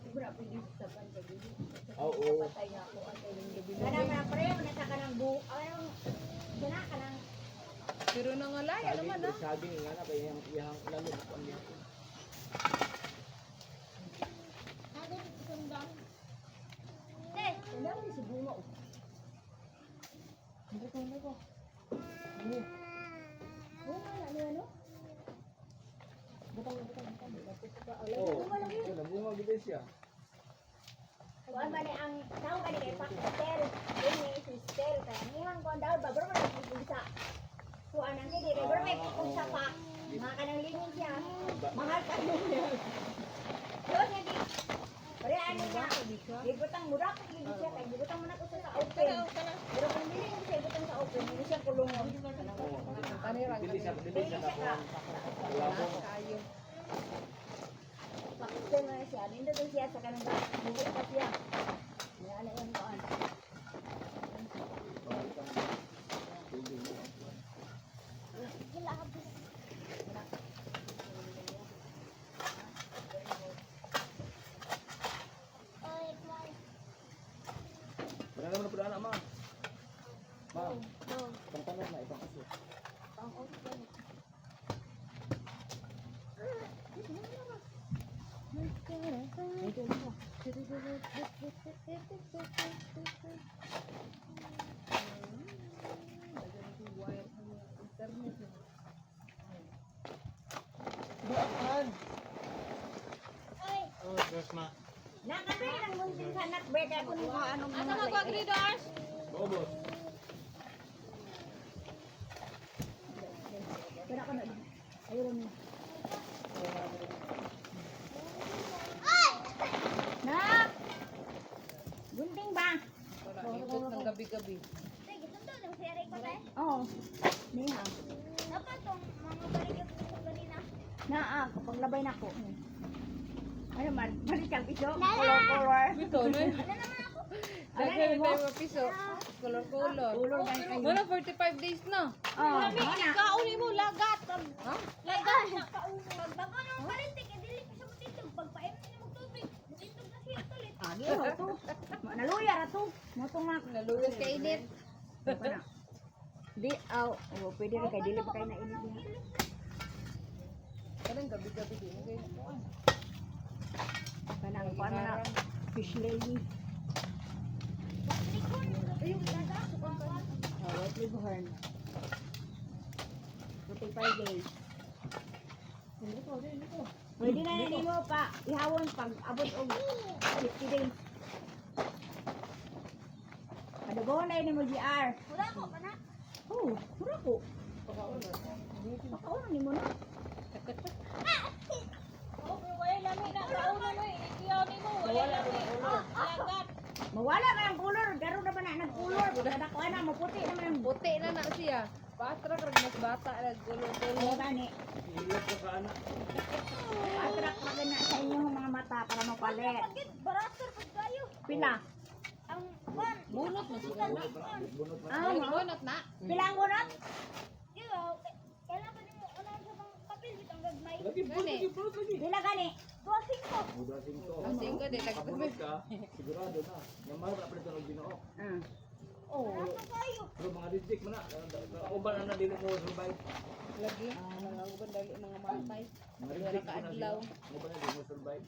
A: Siguro pwede sa pagkabi.
E: Oo.
A: Patay na ako ang kailang gabi. Kana man pareho na sa kanang buhok. Anong dana kanang
C: Pero nangalaya naman ah.
E: Saging nga na kaya yung lalo ko niya.
A: wala ni si bunga.
C: Hindi ko.
A: Bunga na ni ano? Butang.
E: Oo. Nabunga gid siya.
A: Kuan ba ni ang tao ba ni kay Pastel? Ini sister kaya niyan kuan daw ba bro man sa kuan ang hindi bro may kung sa pa. Mga kanang lingin siya. Mahal ka niya. Yun hindi. Pare ano niya? Gibutang mura ka gid siya kay gibutang man ako sa open. Pero kung dili mo siya gibutang sa open, hindi siya kulungon.
C: Kanirang
E: Dili siya na labong.
C: kayo.
A: Pakita na siya. Nindot doon siya sa kanang buwi pa siya. May ano yung kuan.
E: Wala naman na anak ma. Ma. Pangtanong na ibang kaso.
A: Nakabay lang munting sanak beda ako nung anong
B: Asa mag-agridors?
E: Bobos.
A: Pero ako na. Ayun mo. Nak! Gunting ba?
C: Wala, ikot ng gabi-gabi.
D: Sige, ito lang seri ko tayo.
A: Oo. Niha.
D: Dapat tong mga balik ko kanina.
A: Naa, kapag labay na ako. Ano man, balik ang piso.
D: Lala!
A: Color.
C: Ito, no?
D: Ano naman ako?
C: Daghan na tayo mapiso. Color-color.
A: Color na kayo.
C: Wala, 45 days na.
A: Oo. Mana.
B: Kauli mo, lagat.
C: Ha?
D: Lagat na kauno. Magbago ng palintik, dili ko sa mutitog. Pagpaim na mo tubig. Mutitog na siya tulit.
A: Agi ho to. Naluya ra to. Moto nga.
C: Nalugas ka init.
A: Para. Di, pwede rin kay dili pa kayo nainit niya.
C: Kanang gabi-gabi din. Okay, kuan.
A: Kanang kuan na fish lady. White liver. 45 days. Pwede na nini mo pa ihawon pag abot og 50 days. Adugo na ini mo GR.
D: Wala ko, kana.
A: Oh, pura ko. Pakaon ni mo na.
B: Oh, pero wala lami na kauna no eh. Iyaw ni mo, wala lami. Lagat.
A: Mawala man ang color, garo na ba na nag-color? Kada ko ana maputi naman ang
C: Puti na na siya. Patra kag mas bata lang
A: buto
C: gulo-gulo.
A: gani.
E: Hilap ka ka anak.
A: Attract pa na sa inyong mga mata para mapalit.
D: Bakit baraster pag kayo?
A: Pila?
D: Ang kwan.
C: Bunot na siya.
E: Bunot na.
A: Ah, mo.
C: Bunot na.
A: Pila ang gunot?
D: Yo, kailan pa nimo unahan sa mga kapil bitang gagmay.
E: Lagi bunot lagi.
A: Pila gani?
D: Duwasing ko.
E: Buda singko.
C: Ang singko din,
E: Kapabot ka, sigurado na. Namar na pala ito ng ginoo.
A: Ah.
C: Oh,
D: Ano kayo?
E: Pero mga district mo na, uban na dili mo survive.
C: lagi. Mga uban dali mga matay.
E: Mga
C: Wala
E: district
C: ka
E: mo na
C: adlaw.
E: uban na dili mo survive.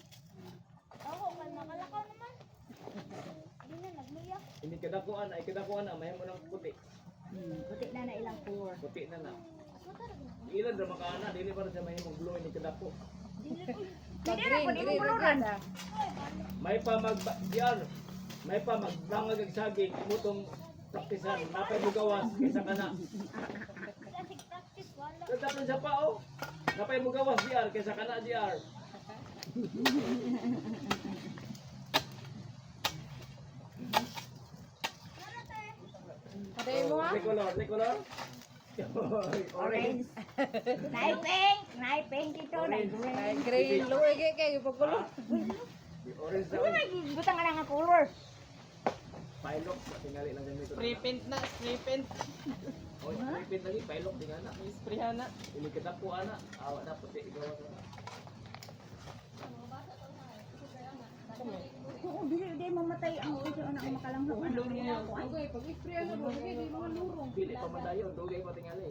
D: Ako, nakalakaw naman. Hindi na, nagmuyak.
E: Hindi kadakuan, ay kadakuan na, may mo ng puti.
A: Puti na na ilang color.
E: Puti na na. Ilan na makaana, dili para sa may mong blue ni kadako.
A: Pwede na po, di mo kuluran.
E: May pa diyan. May pa magbangag ang saging, imutong praktisan, napay mo gawas, kaysa ka na.
D: Classic practice, wala.
E: Tatapon sa pa, oh. Napay mo gawas, diyan, kaysa ka na, diyan.
C: Patay mo ha?
E: Tricolor, tricolor.
A: Orange. Naipeng. Naipeng dito.
C: Ay,
A: Naipeng.
C: green. Luwi kayo pagkulo.
E: Orange
A: Ano
E: daw.
A: may butang ka nga color?
E: Pilok, tingali lang ganito.
C: Spray paint na, spray paint.
E: Oh, spray lagi, pilok, di nga na.
C: Spray na.
E: Ini kadako, ana. Awa na, puti, igawas na.
A: Oo, dili mamatay ang ito anak ang makalanghap anak ng mga kuan.
C: Okay, pag spray na mo, okay, di mga lurong.
E: Pili pa man tayo, dugay pa tingali.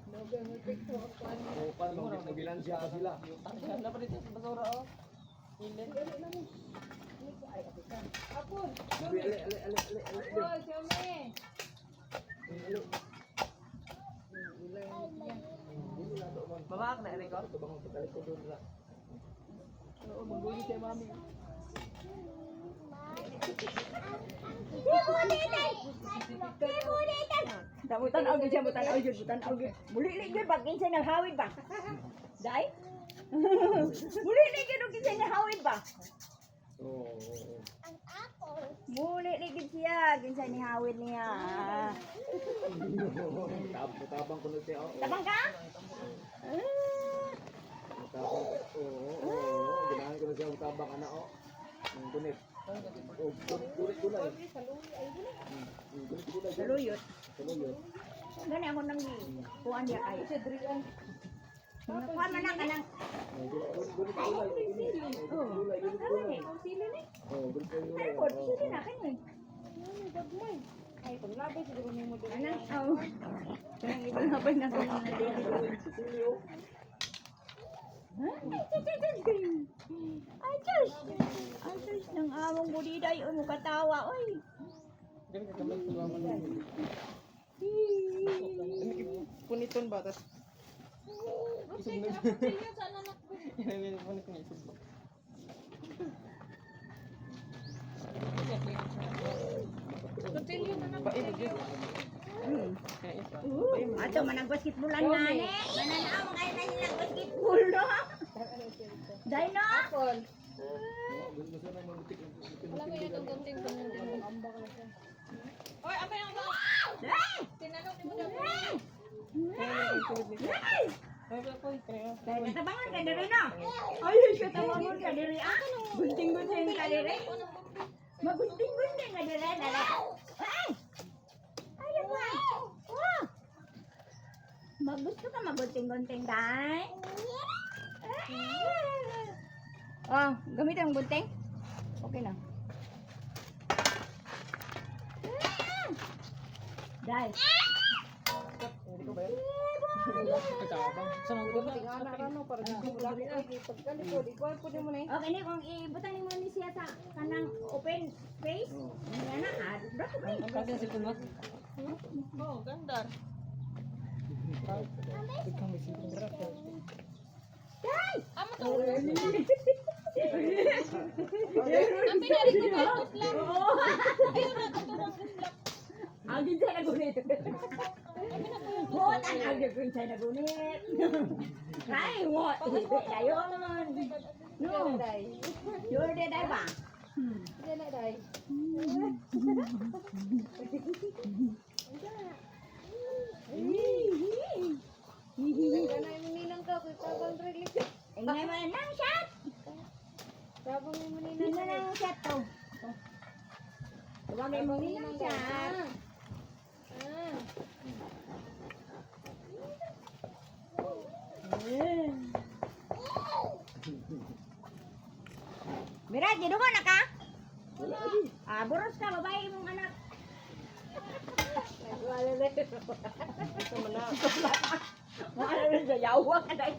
C: Dogay mo picture ako ano.
E: O, paano magbilansya pa sila?
C: Ano pa dito sa basura oh. Ilan. Apon.
E: Ali, ali, ali, ali, ali, ali.
C: Oh, Xiaomi. Babak na rin ko.
E: Ito bang pagkalit ko doon na?
C: Oo, magbuli siya mami.
A: Damutan og siya butan og butan og. Muli ni gyud bag kinsay naghawid ba? Dai? Muli ni gyud og kinsay naghawid ba?
E: Oo.
D: Ang apple.
A: Muli ni gyud siya kinsay ni hawid niya.
E: Tabang ko na siya. Oo.
A: Tabang ka?
E: Tabang. Oo. Ginahan ko na siya tabang, ana, oh. Ang kunit. Oh, kunit gulay. Kunit gulay.
A: Saluyot.
E: Saluyot.
A: Gani ako nang kuan niya kay. Kuan man na kanang
E: Kunit gulay.
A: oh.
E: Gulay, kunit gulay. Oh, kunit gulay.
A: Ay, ko sige na kani. Ay, paglabay siguro nimo din. Anang aw. Kanang ibang habay na ko na dili.
E: Silyo.
A: Ay, Diyos! Ay, Diyos! Nang among budiday, o katawa, oy!
C: Puniton ba? Tas
B: Sige, kapatid sa anak ko.
C: punit niya isip mo.
B: Continue na na.
A: Ato, manang basketballan nga, ne! Mananaw, kaya na nilang basketball, no? Dahil na!
C: Apple.
E: Gusto na mabutik.
B: Wala mo yun itong konting pamuntin mo. Oy, apa yung ba?
A: Ay!
B: Tinanong ni mo daw.
A: Dahil natabangan ka diri na! Ay, siya tawangon ka diri, ah! Gunting-gunting ka diri! Magunting-gunting ka diri, dala! Ay! Ay, ba? Wow! Magusto ka magunting-gunting, day? Ah, gamit ang gunting? Okay na. Dai.
C: Tingana rano para di ko lagi lagi pagkalikod. Ikaw po din mo na eh.
A: Okay, ni kung ibutang mo ni siya sa kanang open space. Yan na, bro ko ba?
C: Kasi si Kulot.
B: Oh, ganda.
A: Dai.
B: Amo to. Ang pinari ko na lang. Ayun na, katurang guslak.
A: Agin sa nagunit. What ang agin sa nagunit? Ay, what? Dayon. No. You're the dai ba?
C: Yan na dai. Kana yung ninang ka kay tabang relief.
A: Ingay mo nang shot.
C: Tabang yung ninang.
A: Hindi na nang shot to. Tawagin mo nang shot. Mira, gidugo na ka? Buros ka, babae mong anak. Wala rin sa yawa ka dahil.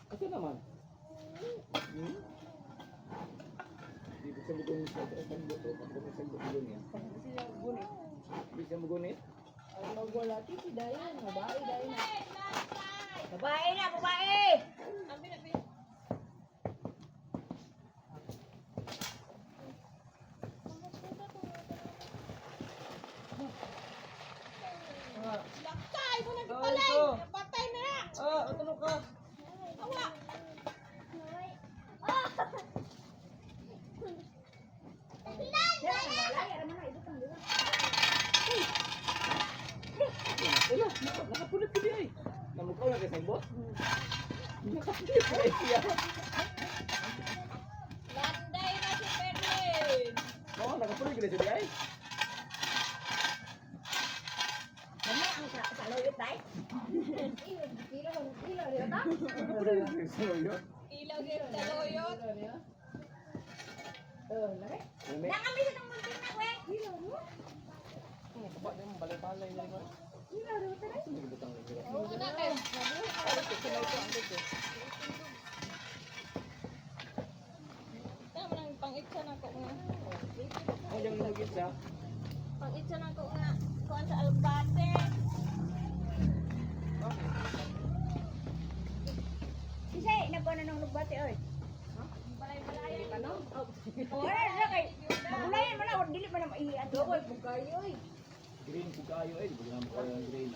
E: Kasi naman. Di bisa mugunit sa isang buto. Pag isang buto niya. Bisa mugunit.
C: Wala titi dayan, babae dayan.
A: Babae na, babae!
B: Ang pinari. Lakay mo na gipalay. Patay na na.
E: Ano ka?
B: Awa.
E: Wala, nakapunit ko diya eh. Namukaw na kasi boss. Nakapunit ko siya.
B: Landay na si Perlin.
E: Oo, nakapunit ko siya eh.
A: Ano ang saloyot dahil?
B: Ilaw din sa loyot.
A: Nakami sa itong muntin na, we!
B: Oo na kayo. Tama nang pang-itsa na ko nga.
E: Ang dyan lagi siya.
B: Pang-itsa na ko nga. Kuan sa albate.
A: Kasi, nagkuha na ng lugbate, oy.
B: Balay-balay.
A: Wala na kay. Magulayan mo na, huwag dili pa na maiiyan.
C: Dokoy bukayo eh.
E: Green po kayo eh. Di ba naman kayo ang green.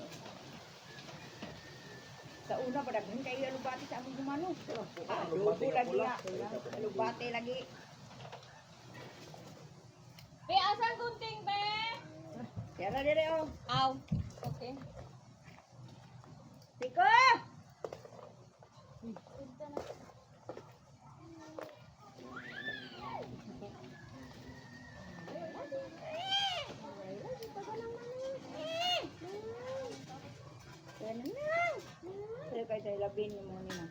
A: Sa una pa daghan kayo lugbate sa among gumano.
E: Lugbate
A: Lugo
E: nga
A: lagi
E: pula.
A: nga. Lugbate lagi.
B: Be, asan gunting, be?
A: Kaya na dire, oh.
B: Aw. Okay.
A: Piko! Yan na. Pero kayo tayo labin yung mga nina.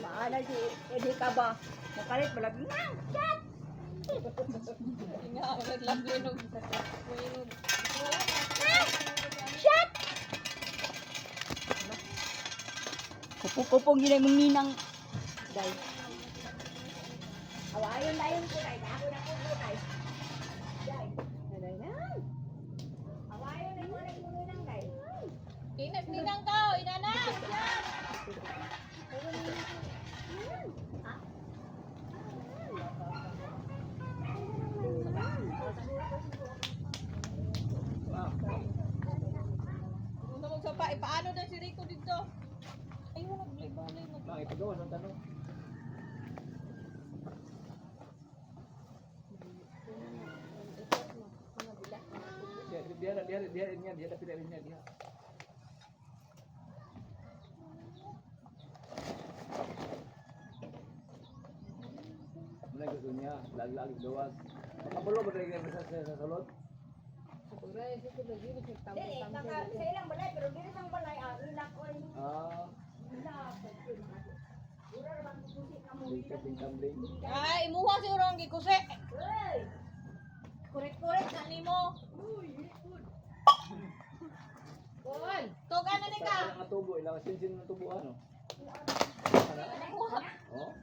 A: Maala si Edi ka ba? Makalit malabing na. Chat!
B: Nga, naglabli nung.
A: Shut! Kupupupong yun mong ninang. Day. Awayon na yun ko, day. Ako na ko, day. Day. Day na. Awayon na yun ko, ninang, day.
B: Ninang ka, inana. Kung sa magsa pa, paano na si Rico dito? Ay, wala balay-balay.
E: Nakipagawa ng tanong. Dia pilih niya dia. Mulai gusto niya, lagi-lagi gawas. Kapalo ba tayo sa salon?
C: Guys, ito lagi na
A: Dili,
C: tambal-tambal.
A: sa ilang balay, pero dili sang balay, inak o inak. Ura ra bang kusi ka mo inak.
B: Ay, imuha siguro ang gikuse.
A: Uy!
B: Korek-korek na nimo.
C: Kuan!
B: Tugan na ni ka.
E: Ilang nga tubo, ilang sinsin ng tubo ano?
B: Imuha.
E: Oh?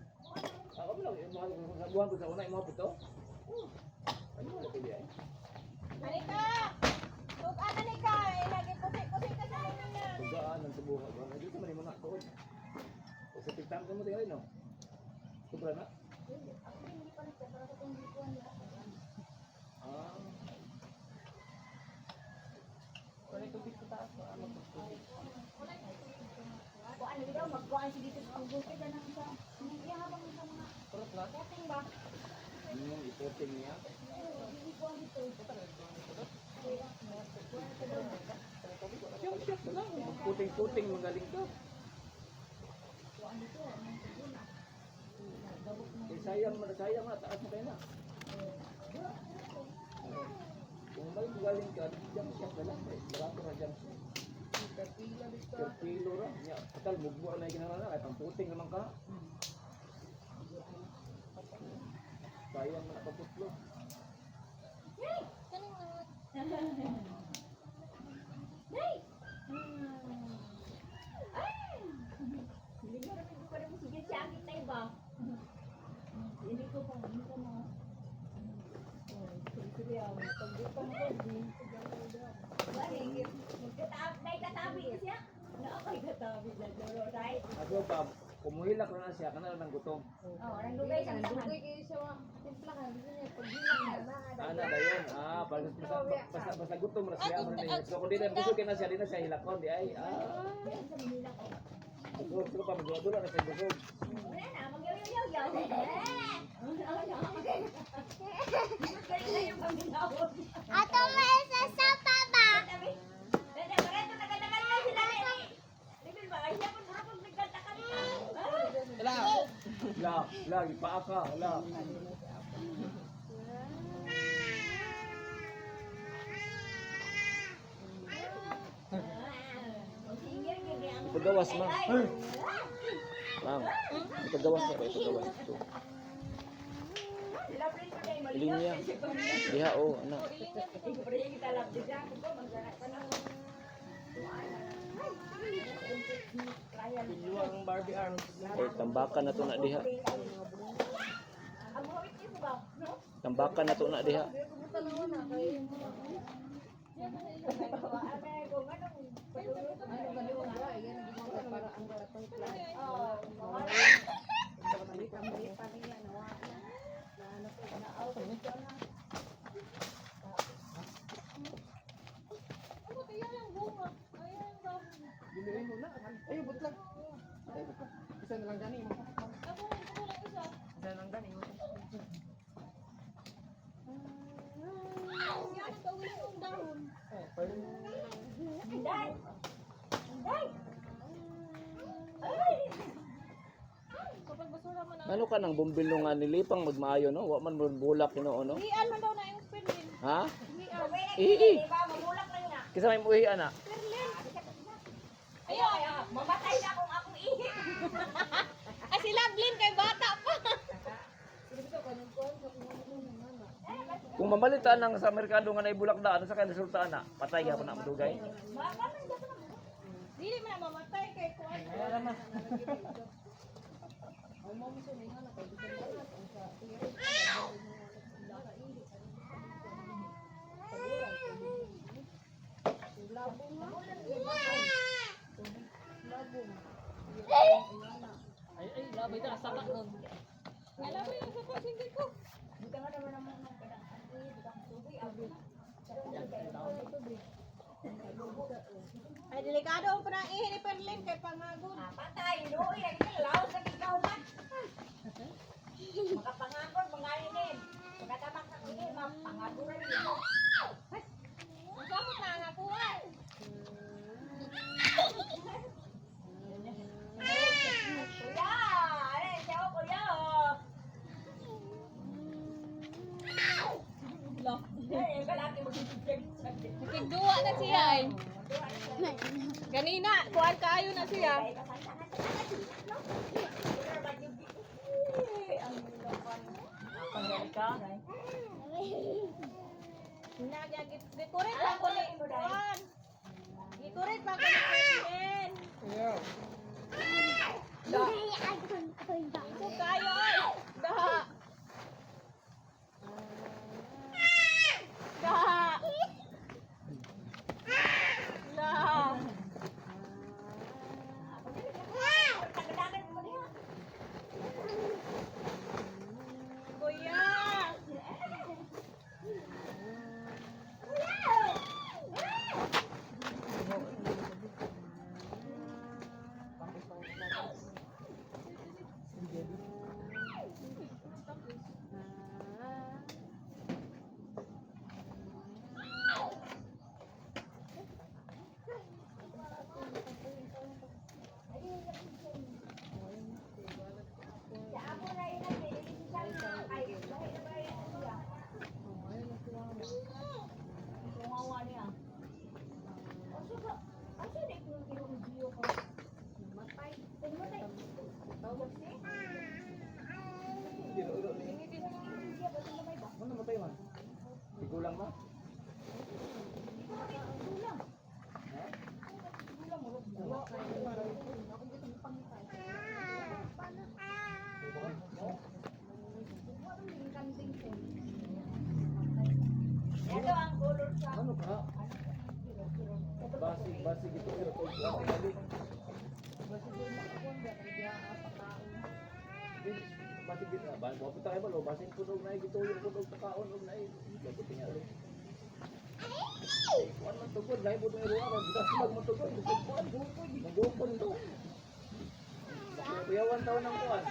E: Ako mo lang, sa buwan ko sa una, imo pito? Ano wala pili ay?
B: Ani ka. Tugan na ni ka. Ilagi pusi-pusi ka sa inyo niya.
E: Tugaan ng tubo ka. Ano dito man imo na tuod. O sa tiktam ka mo tingnan no? Sobra na? Ah. Kaya tubig sa taas ba? Ano to?
A: Kung ano daw, magkuhan si dito sa bukid na nang sa iya habang sa mga
E: Kurot na?
A: setting ba?
E: Yung ipoting niya. Siyang-siyang na lang. Puting-puting magaling to. Eh, sayang na, taas mo kayo na. Kung may magaling ka, siyang-siyang na lang. Barato na siyang-siyang.
C: Kapila dito.
E: Per kilo ra. Nya, total mugbo na kinahanglan kay pang puting naman ka. Sayang na paputlo.
A: Hindi ko rin ko rin sige siya kita iba. Hindi ko pa hindi ko mo.
C: Sige, ang pagdutang ko, din ko
A: Wala magkatabi dai katabi siya. Na ako katabi na duro right.
E: Ako pa kumuhilak na siya kana nang gutom.
A: Oh, nang dugay sa
C: Dugay
A: tanan.
C: kayo sa mga timplahan. Gusto niya, pag-hilak na.
E: Ana dayon. Basta gutom ra siya man ni. So kung di na busog na siya, di na siya hilakon di ay.
A: Sa Manila ko.
E: Busog ko pa magdula na siya busog.
A: Wala na, magyaw-yaw-yaw. Kaya na yung pangilawon.
D: Ato may sasapa ba?
A: Dada, pareto nagadagan na sila ni. Libil ba? Ay, siya po puro pag nagkatakan ka.
E: Lagi paaka, la. Ipagawas ma. Ma'am, ipagawas na ba ipagawas ito? Linya. Diha oh, anak.
A: Piluang
E: Barbie arms. Eh, tambakan na to na diha. Tambakan na to na diha.
C: Para ang katong plan.
B: Ano kaya yung bunga? Ayan daw.
C: Bilihin mo na. Ay, butlag. Ay, butlag. Isa na lang gani mo.
B: Ako lang isa.
C: Isa na lang gani mo.
B: Yan ang gawin yung dahon.
C: Eh, pwede mo.
B: Kapag basura man ang...
E: Ano ka nang bumbilong nga nilipang magmaayo no? Wa man bulak no no?
B: Hian man daw na yung perlin.
E: Ha?
B: Hian.
A: Mamulak lang na.
E: Kisa may muhi ana.
B: Ayaw.
A: Mamatay na kung akong ihi.
B: Ay si Lovelyn kay bata pa.
E: Kung mamalita nang sa merkado nga naibulak da, ano sa kaya resulta ana? Patay gyapon na madugay.
B: Dili man na mamatay kay kuan.
C: Ang mami sa mga anak, ay dito na lang. Ang sa tirik. Labong na. Labong. Ay, labay ta. Saka nun.
B: Alam mo yung sa hindi ko.
A: Bukan nga naman naman ng kadang bukan tubig abot.
B: Ay delikado ang panaihin ni Perlin kay pangagon.
A: Patay, doon yan. Laos na ikaw man. Makapangakon, mangainin. Pagkatamak sa kunin, mapangaguran yun.
B: Ang kamot na nga kuwan.
A: Kuya! Ano yung siya ko, kuya?
B: Lo.
A: Yan, yung kalaki mo.
B: Kanina, kuan kaayo na siya.
A: Ay, kasantangan sa kasi. No? Pero ba yung ang lapan.
E: Panggal ka?
B: Gikurit pa ko ni kuan. Gikurit pa ko ni President.
C: Yeah.
B: Ito kayo oy. Daha. Daha. Lah.
A: Tagadagan mo niya.
B: Kuya.
A: Sa amo na yun ang pinilisan na. Ay, bahay na bahay na siya. Tungawa niya. Asa ba? Asa na yung kinong ko? Namatay. Namatay. Tawag siya.
E: Ano namatay man? Sigulang ba?
A: Ito ang color sa
E: Ano ka? Basi gitu sila to. Basi gitu na. Ba puta kay balo, basin punog na gitu yung punog sa kaon og nay. Dapat niya ro. Kuan man tugod, nay puto ero ka, bitas mag matugod, bisag kuan, gupon to. Kuyawan taon ng kuan.